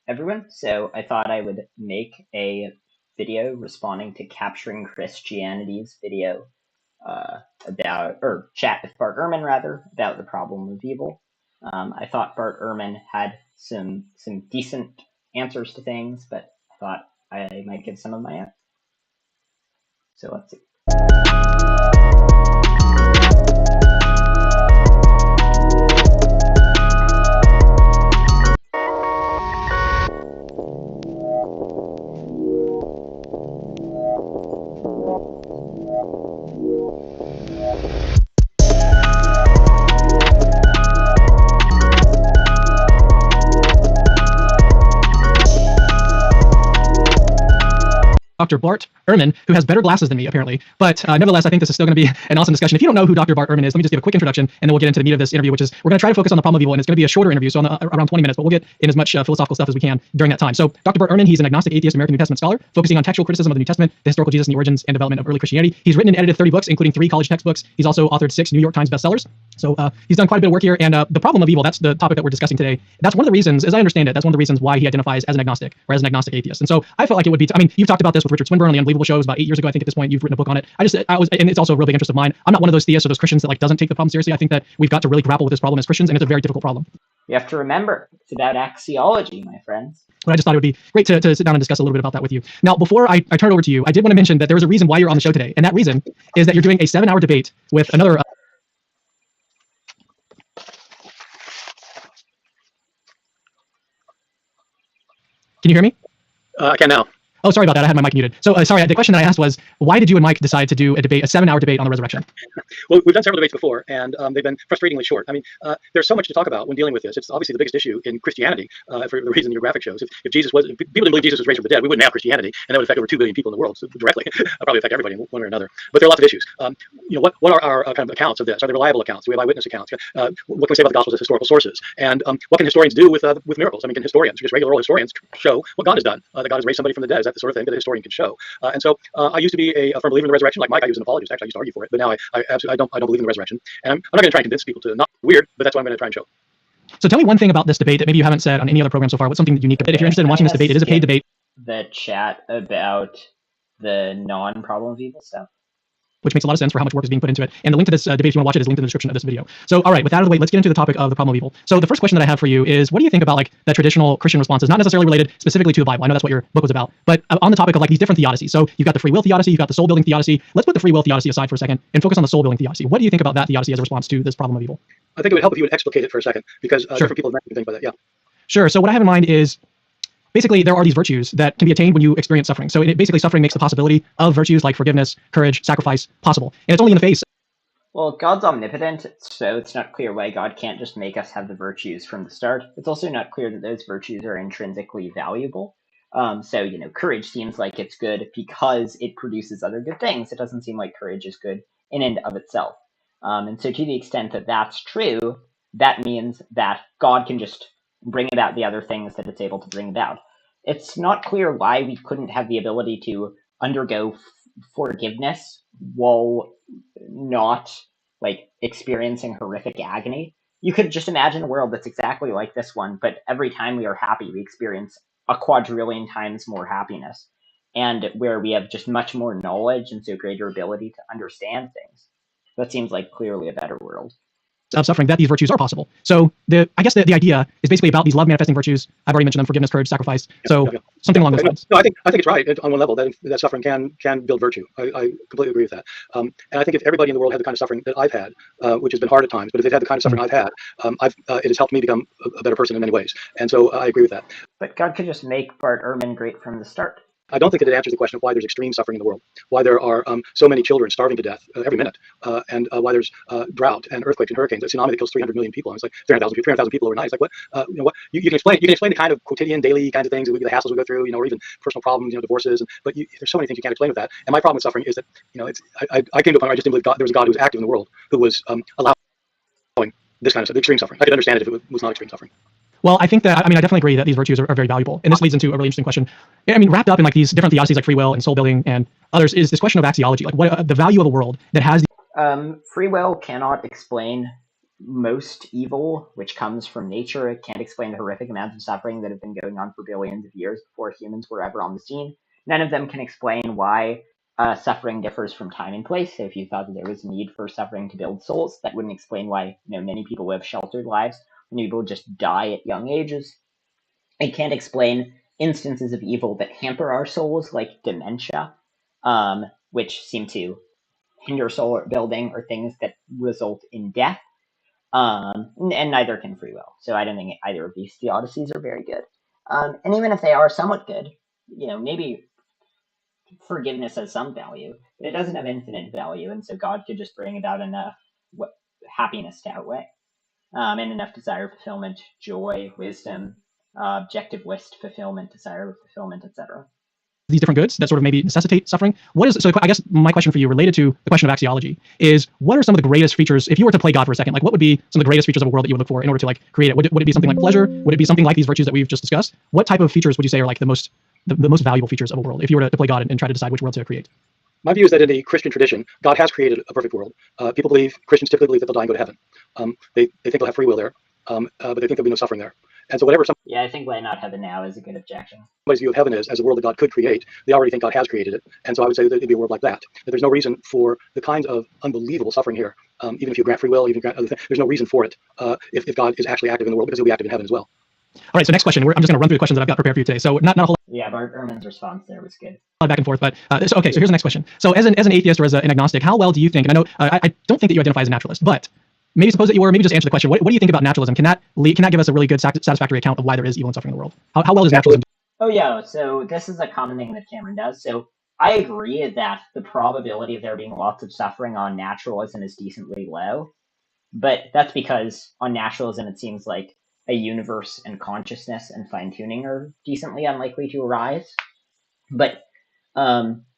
everyone. So I thought I would make a video responding to Capturing Christianity's video or chat with Bart Ehrman, rather, about the problem of evil. I thought Bart Ehrman had some decent answers to things, but I thought I might give some of my own. So let's see. Dr. Bart Ehrman, who has better glasses than me, apparently. But nevertheless, I think this is still going to be an awesome discussion. If you don't know who Dr. Bart Ehrman is, let me just give a quick introduction, and then we'll get into the meat of this interview, which is we're going to try to focus on the problem of evil, and it's going to be a shorter interview, so around 20 minutes, but we'll get in as much philosophical stuff as we can during that time. So Dr. Bart Ehrman, he's an agnostic, atheist, American New Testament scholar, focusing on textual criticism of the New Testament, the historical Jesus, and the origins and development of early Christianity. He's written and edited 30 books, including 3 college textbooks. He's also authored 6 New York Times bestsellers. So he's done quite a bit of work here, and the problem of evil, that's the topic that we're discussing today. That's one of the reasons, as I understand it, that's one of the reasons why he identifies as an agnostic, or as an agnostic atheist. And so I felt like it would be, you've talked about this with Richard Swinburne on the Unbelievable Show about 8 years ago. I think at this point you've written a book on it. And it's also a real big interest of mine. I'm not one of those theists or those Christians that doesn't take the problem seriously. I think that we've got to really grapple with this problem as Christians, and it's a very difficult problem. You have to remember, it's about axiology, my friends. But I just thought it would be great to sit down and discuss a little bit about that with you. Now, before I turn it over to you, I did want to mention that there was a reason why you're on the show today, and that reason is that you're doing a 7-hour debate with another. Can you hear me? I can now. Oh, sorry about that. I had my mic muted. So sorry, the question that I asked was, why did you and Mike decide to do a 7-hour debate on the resurrection? Well, we've done several debates before, and they've been frustratingly short. There's so much to talk about when dealing with this. It's obviously the biggest issue in Christianity, for the reason your graphic shows. If people didn't believe Jesus was raised from the dead, we wouldn't have Christianity, and that would affect over 2 billion people in the world, so directly. Probably affect everybody in one way or another. But there are lots of issues. What are our kind of accounts of this? Are they reliable accounts? Do we have eyewitness accounts? What can we say about the Gospels as historical sources? And what can historians do with miracles? Can historians, just regular world historians, show what God has done? That God has raised somebody from the dead. Is that the sort of thing that a historian can show? And so I used to be a firm believer in the resurrection, like Mike. I was an apologist. Actually, I used to argue for it, but now I absolutely don't believe in the resurrection. And I'm not going to try and convince people to not weird, but that's what I'm going to try and show. So tell me one thing about this debate that maybe you haven't said on any other program so far. What's something unique? If you're interested in watching this debate, it is a paid debate. The chat about the non-problem of evil stuff, which makes a lot of sense for how much work is being put into it. And the link to this debate, if you want to watch it, is linked in the description of this video. So, all right, with that out of the way, let's get into the topic of the problem of evil. So the first question that I have for you is, what do you think about the traditional Christian responses, not necessarily related specifically to the Bible? I know that's what your book was about, but on the topic of these different theodicies. So you've got the free will theodicy, you've got the soul-building theodicy. Let's put the free will theodicy aside for a second and focus on the soul-building theodicy. What do you think about that theodicy as a response to this problem of evil? I think it would help if you would explicate it for a second, because different people have different things about that. Yeah. Sure. So what I have in mind is, basically, there are these virtues that can be attained when you experience suffering. So basically, suffering makes the possibility of virtues like forgiveness, courage, sacrifice possible. And it's only in the face. Well, God's omnipotent, so it's not clear why God can't just make us have the virtues from the start. It's also not clear that those virtues are intrinsically valuable. So, courage seems like it's good because it produces other good things. It doesn't seem like courage is good in and of itself. And so to the extent that that's true, that means that God can just bring about the other things that it's able to bring about. It's not clear why we couldn't have the ability to undergo forgiveness while not experiencing horrific agony. You could just imagine a world that's exactly like this one, but every time we are happy, we experience a quadrillion times more happiness, and where we have just much more knowledge and so greater ability to understand things. That seems like clearly a better world. Of suffering, that these virtues are possible. So I guess the idea is basically about these love manifesting virtues. I've already mentioned them: forgiveness, courage, sacrifice. Something along those lines. No, I think it's right on one level that suffering can build virtue. I completely agree with that. And I think if everybody in the world had the kind of suffering that I've had, which has been hard at times, but if they've had the kind of suffering I've had, it has helped me become a better person in many ways. And so I agree with that. But God could just make Bart Ehrman great from the start. I don't think that it answers the question of why there's extreme suffering in the world, why there are so many children starving to death every minute, and why there's drought and earthquakes and hurricanes. A tsunami that kills 300 million people. And it's like 300,000 people overnight. It's like, what? You can explain the kind of quotidian, daily kinds of things, the hassles we go through, or even personal problems, divorces. But there's so many things you can't explain with that. And my problem with suffering is that, I came to a point where I just didn't believe there was a God who was active in the world, who was allowing this kind of stuff, extreme suffering. I could understand it if it was not extreme suffering. Well, I think that, I definitely agree that these virtues are very valuable. And this leads into a really interesting question. Wrapped up in these different theodicies like free will and soul building and others is this question of axiology, what the value of a world that has. Free will cannot explain most evil, which comes from nature. It can't explain the horrific amounts of suffering that have been going on for billions of years before humans were ever on the scene. None of them can explain why suffering differs from time and place. So if you thought that there was a need for suffering to build souls, that wouldn't explain why many people live sheltered lives. Many people just die at young ages. It can't explain instances of evil that hamper our souls, like dementia, which seem to hinder soul building, or things that result in death. And neither can free will. So I don't think either of these theodicies are very good. And even if they are somewhat good, maybe forgiveness has some value, but it doesn't have infinite value, and so God could just bring about enough happiness to outweigh, and enough desire fulfillment, joy, wisdom, objective list fulfillment, desire fulfillment, etc. These different goods that sort of maybe necessitate suffering. So I guess my question for you, related to the question of axiology, is what are some of the greatest features, if you were to play God for a second, like what would be some of the greatest features of a world that you would look for in order to like create it? Would it be something like pleasure? Would it be something like these virtues that we've just discussed? What type of features would you say are like the most valuable features of a world if you were to play God and try to decide which world to create? My view is that in the Christian tradition, God has created a perfect world. Christians typically believe that they'll die and go to heaven. They think they'll have free will there, but they think there'll be no suffering there. And so Yeah, I think why not heaven now is a good objection. Somebody's view of heaven is as a world that God could create, they already think God has created it. And so I would say that it'd be a world like that. That there's no reason for the kinds of unbelievable suffering here, even if you grant free will, even grant other things, there's no reason for it if God is actually active in the world, because he'll be active in heaven as well. All right, so next question. I'm just going to run through the questions that I've got prepared for you today. So not a whole Yeah, Bart Ehrman's response there was good. back and forth, but so here's the next question. So as an atheist or as an agnostic, how well do you think, and I know I don't think that you identify as a naturalist, but maybe suppose that you were, maybe just answer the question. What do you think about naturalism? Can that give us a really good satisfactory account of why there is evil and suffering in the world? How well does naturalism do? Oh yeah, so this is a common thing that Cameron does. So I agree that the probability of there being lots of suffering on naturalism is decently low, but that's because on naturalism it seems like a universe and consciousness and fine-tuning are decently unlikely to arise. But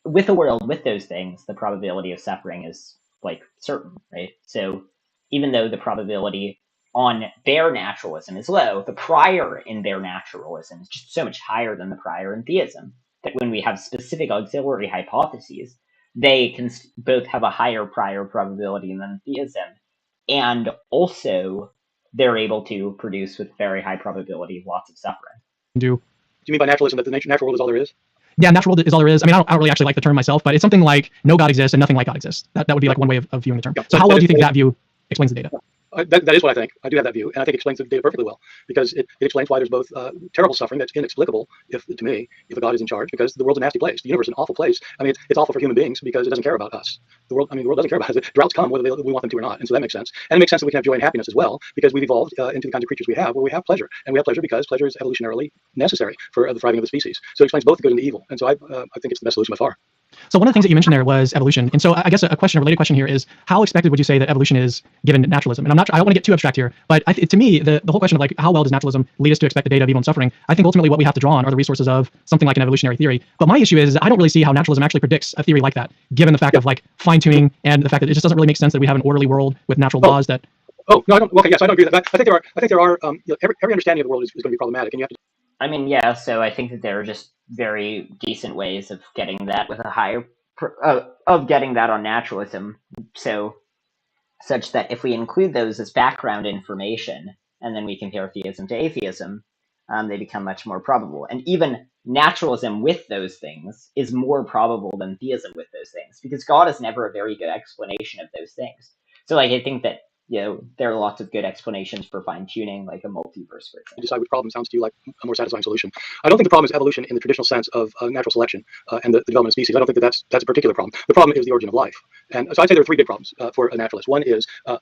with a world with those things, the probability of suffering is like certain, right? So even though the probability on bare naturalism is low, the prior in bare naturalism is just so much higher than the prior in theism, that when we have specific auxiliary hypotheses, they can both have a higher prior probability than theism, and also they're able to produce with very high probability lots of suffering. Do you mean by naturalism that the natural world is all there is? Yeah, natural world is all there is. I mean, I don't really actually like the term myself, but it's something like no God exists and nothing like God exists. That would be like one way of viewing the term. Yeah, so how well do you think that view explains the data? That is what I think. I do have that view, and I think it explains the data perfectly well, because it explains why there's both terrible suffering that's inexplicable, if a God is in charge, because the world's a nasty place. The universe is an awful place. I mean, it's awful for human beings because it doesn't care about us. The world doesn't care about us. Droughts come whether we want them to or not, and so that makes sense. And it makes sense that we can have joy and happiness as well, because we've evolved into the kinds of creatures we have, where we have pleasure, and we have pleasure because pleasure is evolutionarily necessary for the thriving of the species. So it explains both the good and the evil, and so I think it's the best solution by far. So one of the things that you mentioned there was evolution. And so I guess a related question here is, how expected would you say that evolution is given naturalism? And I don't want to get too abstract here, but to me, the whole question of like, how well does naturalism lead us to expect the data of evil and suffering? I think ultimately what we have to draw on are the resources of something like an evolutionary theory. But my issue is I don't really see how naturalism actually predicts a theory like that, given the fact of like fine tuning and the fact that it just doesn't really make sense that we have an orderly world with natural laws that. Oh no, I don't. Okay, yes, I don't agree with that. I think there are. Every understanding of the world is going to be problematic, and you have to. I mean, yeah. So I think that there are just very decent ways of getting that with a higher of getting that on naturalism. So such that if we include those as background information and then we compare theism to atheism, they become much more probable. And even naturalism with those things is more probable than theism with those things, because God is never a very good explanation of those things. So like I think that there are lots of good explanations for fine-tuning, like a multiverse, for example. You decide which problem sounds to you like a more satisfying solution. I don't think the problem is evolution in the traditional sense of natural selection and the development of species. I don't think that's a particular problem. The problem is the origin of life. And so I'd say there are three big problems for a naturalist. One is how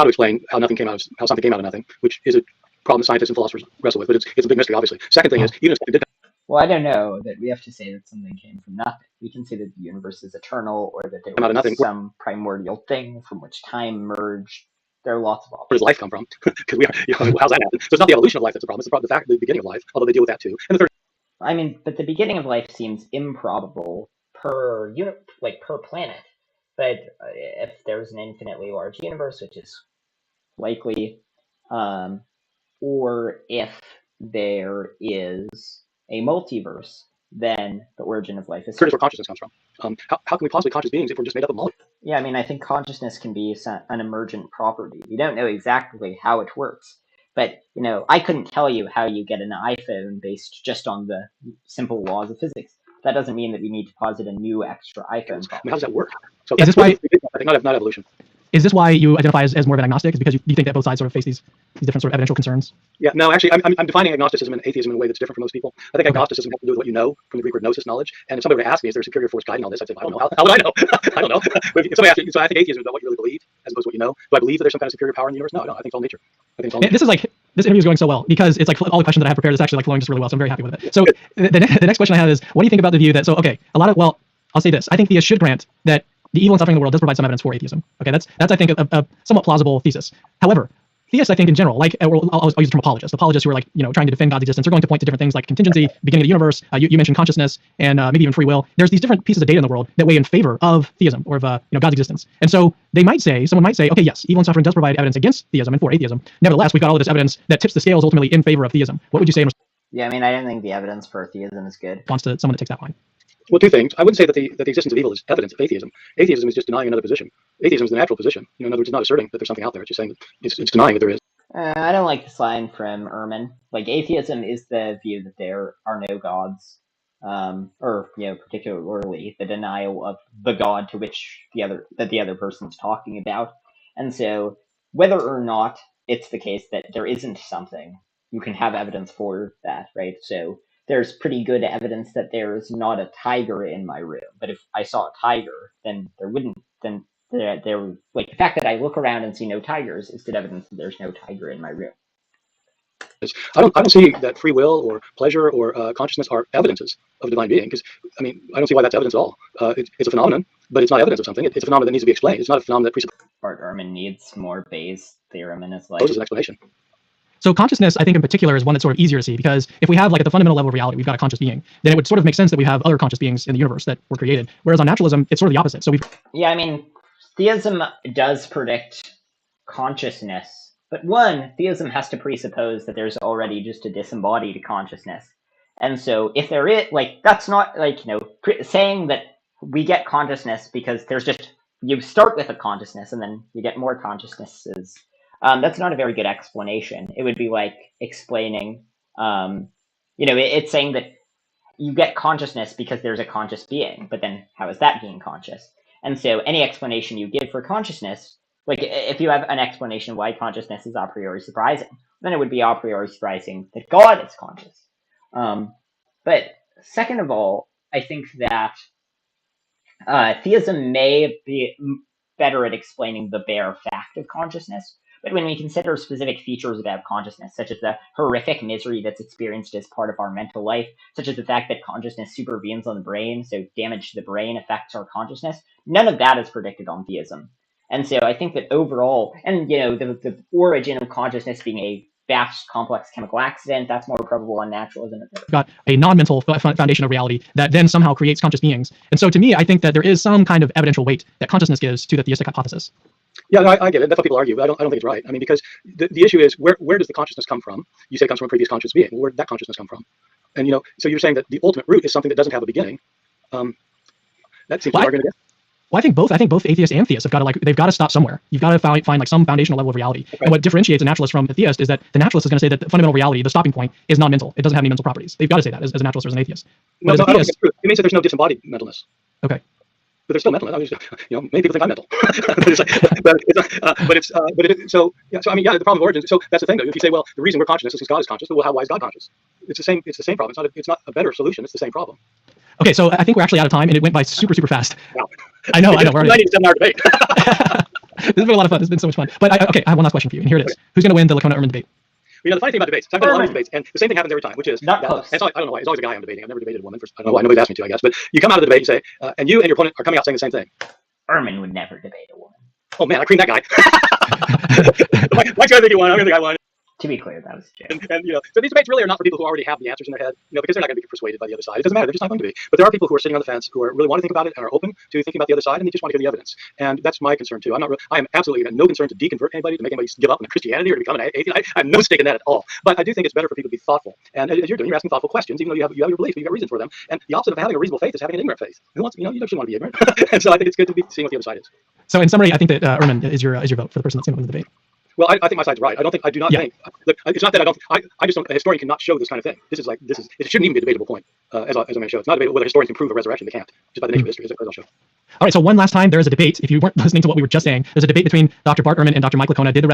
to explain how something came out of nothing, which is a problem scientists and philosophers wrestle with, but it's a big mystery, obviously. Second thing is, even if something did. Well, I don't know that we have to say that something came from nothing. We can say that the universe is eternal, or that there was some primordial thing from which time merged. There are lots of options. Where does life come from? Because how's that happen? So it's not the evolution of life that's the problem. It's the beginning of life, although they deal with that too. And the third. I mean, but the beginning of life seems improbable per planet. But if there's an infinitely large universe, which is likely, or if there is a multiverse, then the origin of life is. Where consciousness comes from. How can we possibly be conscious beings if we're just made up of molecules? Yeah, I mean, I think consciousness can be an emergent property. We don't know exactly how it works, but I couldn't tell you how you get an iPhone based just on the simple laws of physics. That doesn't mean that we need to posit a new extra iPhone I mean, property. how does that work? So Is that's this why? I think not evolution. Is this why you identify as more of an agnostic? Is because you think that both sides sort of face these different sort of evidential concerns? Yeah, no, actually, I'm defining agnosticism and atheism in a way that's different from most people. I think agnosticism has to do with what you know, from the Greek word gnosis, knowledge. And if somebody were to ask me, is there a superior force guiding all this? I'd say, I don't know. How would I know? I don't know. But if somebody asked me, so I think atheism is about what you really believe, as opposed to what you know. Do I believe that there's some kind of superior power in the universe? No, I don't. I think it's all nature. I think it's all nature. This is like this interview is going so well because it's like all the questions that I have prepared is actually like flowing just really well. So I'm very happy with it. So the next question I have is, what do you think about the view that I'll say this. I think theists should grant that the evil and suffering of the world does provide some evidence for atheism. Okay, that's I think a somewhat plausible thesis. However, theists, I think in general, like I'll use the term apologists. Apologists who are like trying to defend God's existence are going to point to different things like contingency, beginning of the universe. You mentioned consciousness and maybe even free will. There's these different pieces of data in the world that weigh in favor of theism or of God's existence. And so someone might say, okay, yes, evil and suffering does provide evidence against theism and for atheism. Nevertheless, we've got all of this evidence that tips the scales ultimately in favor of theism. What would you say in Yeah, I mean, I don't think the evidence for theism is good. response to someone that takes that line? Well, two things. I wouldn't say that the existence of evil is evidence of atheism. Atheism is just denying another position. Atheism is the natural position. In other words, it's not asserting that there's something out there. It's just saying that it's denying that there is. I don't like this line from Ehrman. Like, atheism is the view that there are no gods, or particularly the denial of the God to which the other person's talking about. And so, whether or not it's the case that there isn't something, you can have evidence for that, right? So there's pretty good evidence that there's not a tiger in my room. But if I saw a tiger, then like the fact that I look around and see no tigers is good evidence that there's no tiger in my room. I don't see that free will or pleasure or consciousness are evidences of a divine being, because I mean I don't see why that's evidence at all. It's a phenomenon, but it's not evidence of something. It's a phenomenon that needs to be explained. It's not a phenomenon that presupposes Bart Ehrman needs more Bayes' theorem in his life. an explanation. So consciousness, I think in particular, is one that's sort of easier to see because if we have like at the fundamental level of reality, we've got a conscious being, then it would sort of make sense that we have other conscious beings in the universe that were created. Whereas on naturalism, it's sort of the opposite. So Yeah, I mean, theism does predict consciousness, but theism has to presuppose that there's already just a disembodied consciousness. And so if there is, like, that's not like, saying that we get consciousness because you start with a consciousness and then you get more consciousnesses. That's not a very good explanation. It would be like explaining, it's saying that you get consciousness because there's a conscious being, but then how is that being conscious? And so any explanation you give for consciousness, like if you have an explanation why consciousness is a priori surprising, then it would be a priori surprising that God is conscious. But second of all, I think that theism may be better at explaining the bare fact of consciousness. But when we consider specific features about consciousness, such as the horrific misery that's experienced as part of our mental life, such as the fact that consciousness supervenes on the brain, so damage to the brain affects our consciousness, none of that is predicted on theism. And so I think that overall, and the origin of consciousness being a vast, complex chemical accident, that's more probable on naturalism. Got a non-mental foundation of reality that then somehow creates conscious beings. And so to me, I think that there is some kind of evidential weight that consciousness gives to the theistic hypothesis. Yeah, no, I get it. That's what people argue. But I don't think it's right. I mean, because the issue is where does the consciousness come from? You say it comes from a previous conscious being. Where did that consciousness come from? And so you're saying that the ultimate root is something that doesn't have a beginning. That seems to be arguing against. Well, I think both atheists and theists they've got to stop somewhere. You've got to find like some foundational level of reality. Okay. And what differentiates a naturalist from a theist is that the naturalist is going to say that the fundamental reality, the stopping point, is not mental. It doesn't have any mental properties. They've got to say that as a naturalist or as an atheist. No, I don't think it's true. It means that there's no disembodied mentalness. Okay. But there's still mental. Many people think I'm mental. So I mean, the problem of origins. So that's the thing, though. If you say, well, the reason we're conscious is because God is conscious, well, why is God conscious? It's the same problem. It's not a better solution. It's the same problem. Okay, so I think we're actually out of time, and it went by super fast. Wow. I know. We're 97-hour debate. This has been a lot of fun. This has been so much fun. But I have one last question for you, and here it is. Okay. Who's going to win the Lacona-Ehrman debate? The funny thing about debates, I've done a lot of debates, and the same thing happens every time, which is not close. I don't know why. It's always a guy I'm debating. I've never debated a woman. I don't know why. Nobody's asked me to, I guess. But you come out of the debate, you say, and you and your opponent are coming out saying the same thing. Ehrman would never debate a woman. Oh man, I creamed that guy. Why'd you think you won? I'm going to think I won. To be clear, that was a joke. And so these debates really are not for people who already have the answers in their head, because they're not going to be persuaded by the other side. It doesn't matter; they're just not going to be. But there are people who are sitting on the fence who are really want to think about it and are open to thinking about the other side, and they just want to hear the evidence. And that's my concern too. I am absolutely got no concern to deconvert anybody, to make anybody give up on Christianity or to become an atheist. I have no stake in that at all. But I do think it's better for people to be thoughtful. And as you're doing, you're asking thoughtful questions, even though you have your beliefs, but you got reasons for them. And the opposite of having a reasonable faith is having an ignorant faith. Who wants, you don't want to be ignorant. And so I think it's good to be seeing what the other side is. So in summary, I think that Ehrman is your vote for the person that's going to win the debate. Well, I think my side's right. I do not think. Look, it's not that I just don't. A historian cannot show this kind of thing. This is. It shouldn't even be a debatable point. As I may show, it's not debatable whether historians can prove a resurrection. They can't, just by the nature of history, as I'll show. All right. So one last time, there is a debate. If you weren't listening to what we were just saying, there's a debate between Dr. Bart Ehrman and Dr. Mike Licona. Did the